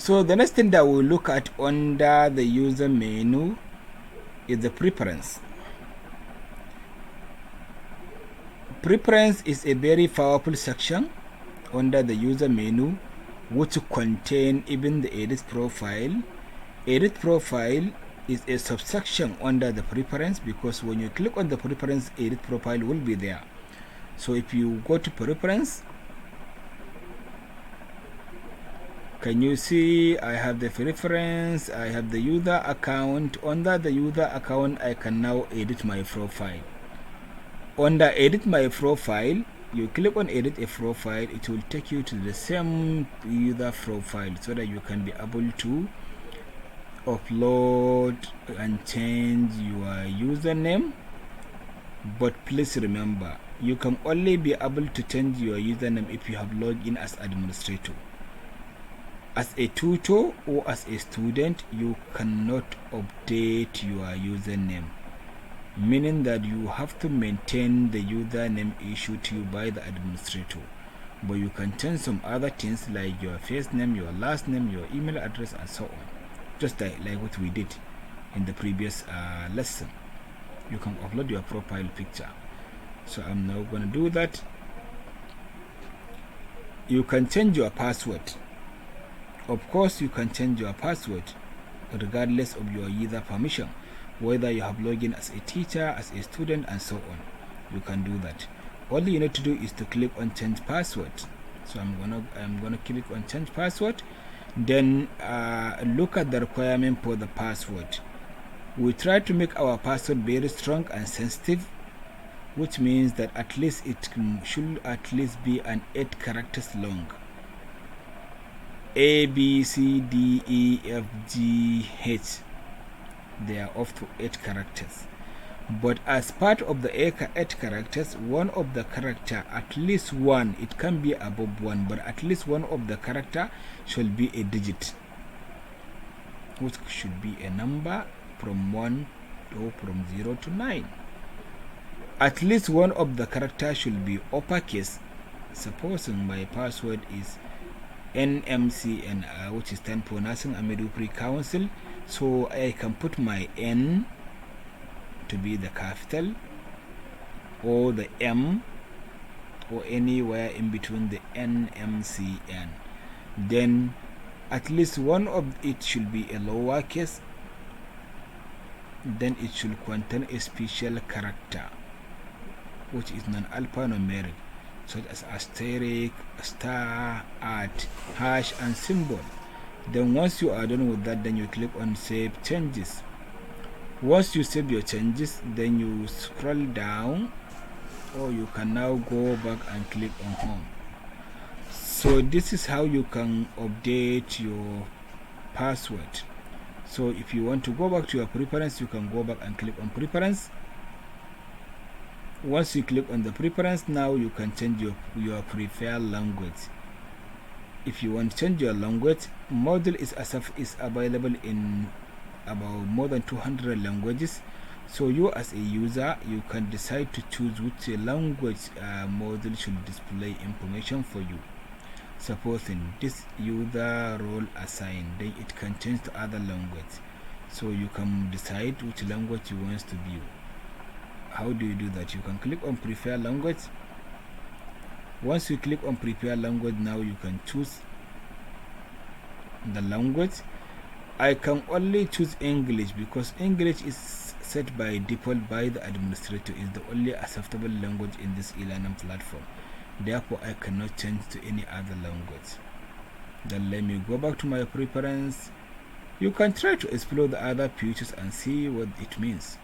So the next thing that we'll look at under the user menu is the preference. Preference is a very powerful section under the user menu which contain even the edit profile. Edit profile is a subsection under the preference, because when you click on the preference, edit profile will be there. So if you go to preference, can you see I have the preference, I have the user account. Under the user account, I can now edit my profile. Under edit my profile, you click on edit a profile, it will take you to the same user profile so that you can be able to upload and change your username. But please remember, you can only be able to change your username if you have logged in as administrator. As a tutor or as a student, you cannot update your username, meaning that you have to maintain the username issued to you by the administrator. But you can change some other things like your first name, your last name, your email address, and so on, just like what we did in the previous lesson. You can upload your profile picture. So I'm now going to do that. You can change your password. Of course, you can change your password regardless of your user permission, whether you have logged in as a teacher, as a student, and so on. You can do that. All you need to do is to click on change password. So I'm gonna click on change password. Then look at the requirement for the password. We try to make our password very strong and sensitive, which means that at least it should at least be an 8 characters long. A, B, C, D, E, F, G, H. They are up to 8 characters. But as part of the 8 characters, one of the character, at least one, it can be above 1, but at least one of the character should be a digit, which should be a number from 1 or from 0 to 9. At least one of the characters should be uppercase. Supposing my password is NMCN, which is stand for National Midwifery Council, so I can put my N to be the capital, or the M, or anywhere in between the NMCN. Then at least one of it should be a lowercase. Then it should contain a special character, which is non-alphanumeric, such as asterisk, star, at, hash, and symbol. Then once you are done with that, then you click on save changes. Once you save your changes, then you scroll down, or you can now go back and click on home. So this is how you can update your password. So if you want to go back to your preference, you can go back and click on preference. Once you click on the preference, now you can change your preferred language. If you want to change your language, Moodle is available in about more than 200 languages. So you as a user, you can decide to choose which language Moodle should display information for you. Supposing this user role assigned, then it can change to other language. So you can decide which language you want to view. How do you do that? You can click on prefer language. Once you click on prefer language, now you can choose the language. I can only choose English because English is set by default by the administrator, is the only acceptable language in this e-learning platform. Therefore, I cannot change to any other language. Then let me go back to my preference. You can try to explore the other features and see what it means.